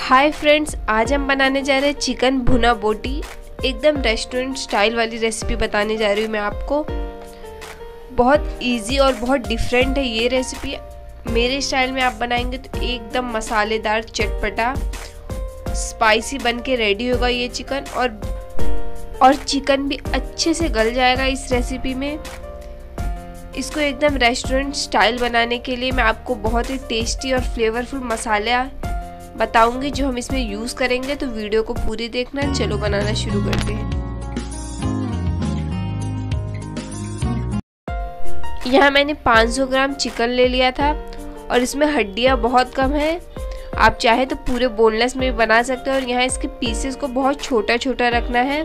Hi friends, आज हम बनाने जा रहे हैं चिकन भुना बोटी। एकदम रेस्टोरेंट स्टाइल वाली रेसिपी बताने जा रही हूँ मैं आपको। बहुत इजी और बहुत डिफरेंट है ये रेसिपी। मेरे स्टाइल में आप बनाएंगे तो एकदम मसालेदार चटपटा स्पाइसी बन के रेडी होगा ये चिकन। और चिकन भी अच्छे से गल जाएगा इस रेसिपी में। इसको एकदम रेस्टोरेंट स्टाइल बनाने के लिए मैं आपको बहुत ही टेस्टी और फ्लेवरफुल मसाला बताऊंगी जो हम इसमें यूज़ करेंगे, तो वीडियो को पूरी देखना। चलो बनाना शुरू करते हैं। यहाँ मैंने 500 ग्राम चिकन ले लिया था और इसमें हड्डियाँ बहुत कम है। आप चाहे तो पूरे बोनलेस में भी बना सकते हो। और यहाँ इसके पीसेस को बहुत छोटा छोटा रखना है।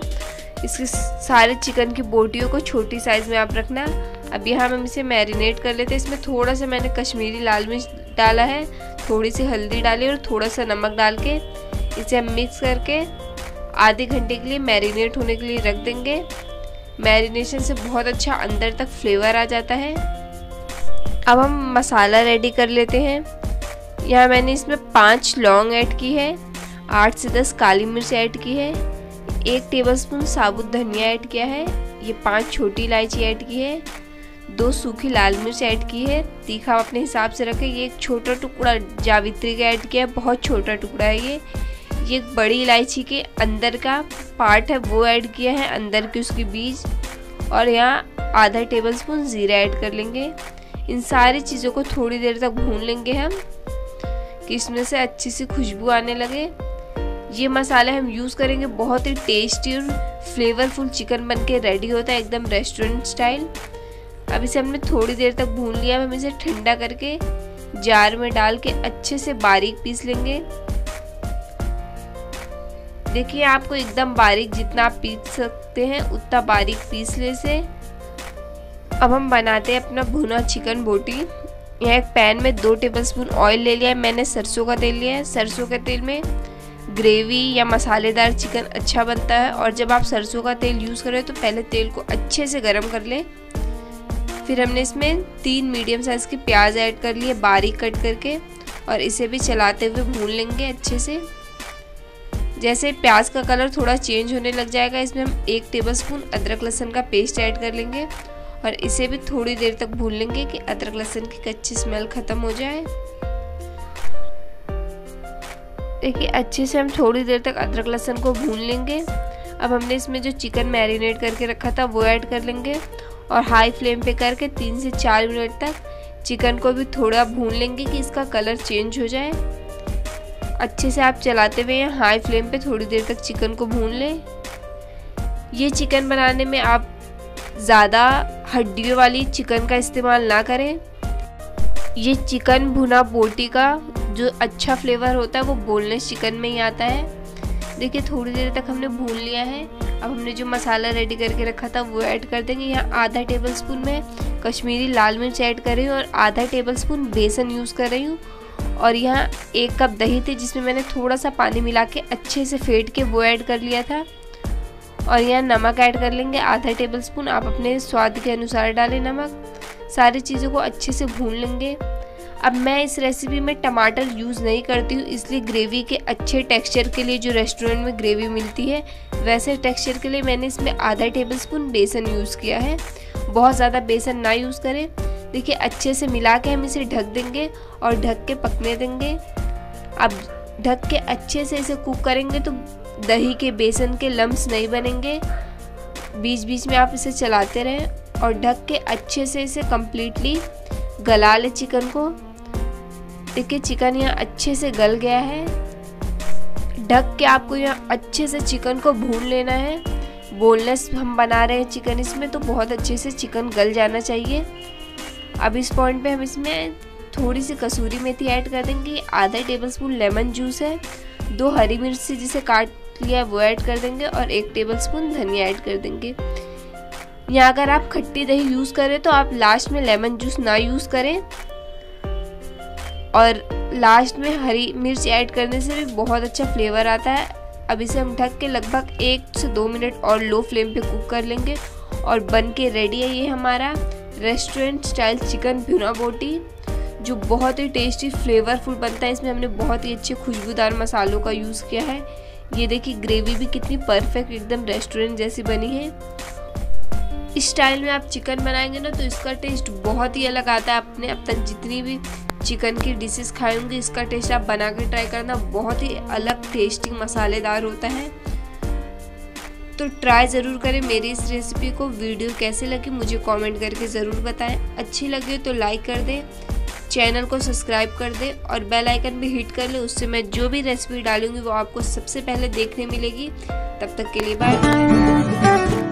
इसके सारे चिकन की बोटियों को छोटी साइज़ में आप रखना। अब यहाँ हम इसे मैरिनेट कर लेते हैं। इसमें थोड़ा सा मैंने कश्मीरी लाल मिर्च डाला है, थोड़ी सी हल्दी डाली और थोड़ा सा नमक डाल के इसे हम मिक्स करके आधे घंटे के लिए मैरिनेट होने के लिए रख देंगे। मैरिनेशन से बहुत अच्छा अंदर तक फ्लेवर आ जाता है। अब हम मसाला रेडी कर लेते हैं। यहाँ मैंने इसमें 5 लौंग ऐड की है, 8 से 10 काली मिर्च ऐड की है, 1 टेबलस्पून साबुत धनिया ऐड किया है, ये 5 छोटी इलायची ऐड की है, 2 सूखी लाल मिर्च ऐड की है, तीखा अपने हिसाब से रखें। ये एक छोटा टुकड़ा जावित्री का ऐड किया है, बहुत छोटा टुकड़ा है ये। एक बड़ी इलायची के अंदर का पार्ट है वो ऐड किया है, अंदर की उसकी बीज। और यहाँ आधा टेबलस्पून जीरा ऐड कर लेंगे। इन सारी चीज़ों को थोड़ी देर तक भून लेंगे हम कि इसमें से अच्छी सी खुशबू आने लगे। ये मसाले हम यूज़ करेंगे, बहुत ही टेस्टी और फ्लेवरफुल चिकन बन के रेडी होता है एकदम रेस्टोरेंट स्टाइल। अब इसे हमने थोड़ी देर तक भून लिया। हम इसे ठंडा करके जार में डाल के अच्छे से बारीक पीस लेंगे। देखिए, आपको एकदम बारीक जितना आप पीस सकते हैं उतना बारीक पीस ले इसे। अब हम बनाते हैं अपना भुना चिकन बोटी। यहाँ एक पैन में 2 टेबलस्पून ऑयल ले लिया है। मैंने सरसों का तेल लिया है। सरसों के तेल में ग्रेवी या मसालेदार चिकन अच्छा बनता है। और जब आप सरसों का तेल यूज़ करें तो पहले तेल को अच्छे से गर्म कर लें। फिर हमने इसमें 3 मीडियम साइज़ की प्याज ऐड कर लिए बारीक कट करके, और इसे भी चलाते हुए भून लेंगे अच्छे से। जैसे प्याज का कलर थोड़ा चेंज होने लग जाएगा, इसमें हम 1 टेबलस्पून अदरक लहसुन का पेस्ट ऐड कर लेंगे और इसे भी थोड़ी देर तक भून लेंगे कि अदरक लहसुन की कच्ची स्मेल ख़त्म हो जाए। देखिए, अच्छे से हम थोड़ी देर तक अदरक लहसुन को भून लेंगे। अब हमने इसमें जो चिकन मैरिनेट करके रखा था वो ऐड कर लेंगे और हाई फ्लेम पे करके 3 से 4 मिनट तक चिकन को भी थोड़ा भून लेंगे कि इसका कलर चेंज हो जाए। अच्छे से आप चलाते हुए हाई फ्लेम पे थोड़ी देर तक चिकन को भून लें। ये चिकन बनाने में आप ज़्यादा हड्डियों वाली चिकन का इस्तेमाल ना करें। ये चिकन भुना बोटी का जो अच्छा फ्लेवर होता है वो बोनलेस चिकन में ही आता है। देखिए, थोड़ी देर तक हमने भून लिया है। अब हमने जो मसाला रेडी करके रखा था वो ऐड कर देंगे। यहाँ आधा टेबलस्पून में कश्मीरी लाल मिर्च ऐड कर रही हूँ और आधा टेबलस्पून बेसन यूज़ कर रही हूँ। और यहाँ 1 कप दही थी जिसमें मैंने थोड़ा सा पानी मिला के अच्छे से फेंट के वो ऐड कर लिया था। और यहाँ नमक ऐड कर लेंगे आधा टेबलस्पून, आप अपने स्वाद के अनुसार डालें नमक। सारी चीज़ों को अच्छे से भून लेंगे। अब मैं इस रेसिपी में टमाटर यूज़ नहीं करती हूँ, इसलिए ग्रेवी के अच्छे टेक्सचर के लिए जो रेस्टोरेंट में ग्रेवी मिलती है वैसे टेक्सचर के लिए मैंने इसमें आधा टेबलस्पून बेसन यूज़ किया है। बहुत ज़्यादा बेसन ना यूज़ करें। देखिए, अच्छे से मिला के हम इसे ढक देंगे और ढक के पकने देंगे। अब ढक के अच्छे से इसे कुक करेंगे तो दही के बेसन के लम्स नहीं बनेंगे। बीच बीच में आप इसे चलाते रहें और ढक के अच्छे से इसे कम्प्लीटली गला ले चिकन को। देखिए, चिकन यहाँ अच्छे से गल गया है। ढक के आपको यहाँ अच्छे से चिकन को भून लेना है। बोनलेस हम बना रहे हैं चिकन इसमें, तो बहुत अच्छे से चिकन गल जाना चाहिए। अब इस पॉइंट पे हम इसमें थोड़ी सी कसूरी मेथी ऐड कर देंगे। आधा टेबलस्पून लेमन जूस है, 2 हरी मिर्ची जिसे काट लिया वो ऐड कर देंगे और 1 टेबलस्पून धनिया ऐड कर देंगे। यहाँ अगर आप खट्टी दही यूज़ करें तो आप लास्ट में लेमन जूस ना यूज़ करें। और लास्ट में हरी मिर्च ऐड करने से भी बहुत अच्छा फ्लेवर आता है। अब इसे हम ढक के लगभग 1 से 2 मिनट और लो फ्लेम पे कुक कर लेंगे और बन के रेडी है ये हमारा रेस्टोरेंट स्टाइल चिकन भुना बोटी, जो बहुत ही टेस्टी फ्लेवरफुल बनता है। इसमें हमने बहुत ही अच्छे खुशबूदार मसालों का यूज़ किया है। ये देखिए ग्रेवी भी कितनी परफेक्ट एकदम रेस्टोरेंट जैसी बनी है। इस स्टाइल में आप चिकन बनाएंगे ना तो इसका टेस्ट बहुत ही अलग आता है। आपने अब तक जितनी भी चिकन की डिशेस खाई होंगी इसका टेस्ट आप बना के ट्राई करना, बहुत ही अलग टेस्टी मसालेदार होता है। तो ट्राई ज़रूर करें मेरी इस रेसिपी को। वीडियो कैसे लगी मुझे कमेंट करके ज़रूर बताएं। अच्छी लगे तो लाइक कर दें, चैनल को सब्सक्राइब कर दें और बेल आइकन भी हिट कर लें। उससे मैं जो भी रेसिपी डालूंगी वो आपको सबसे पहले देखने मिलेगी। तब तक के लिए बाय।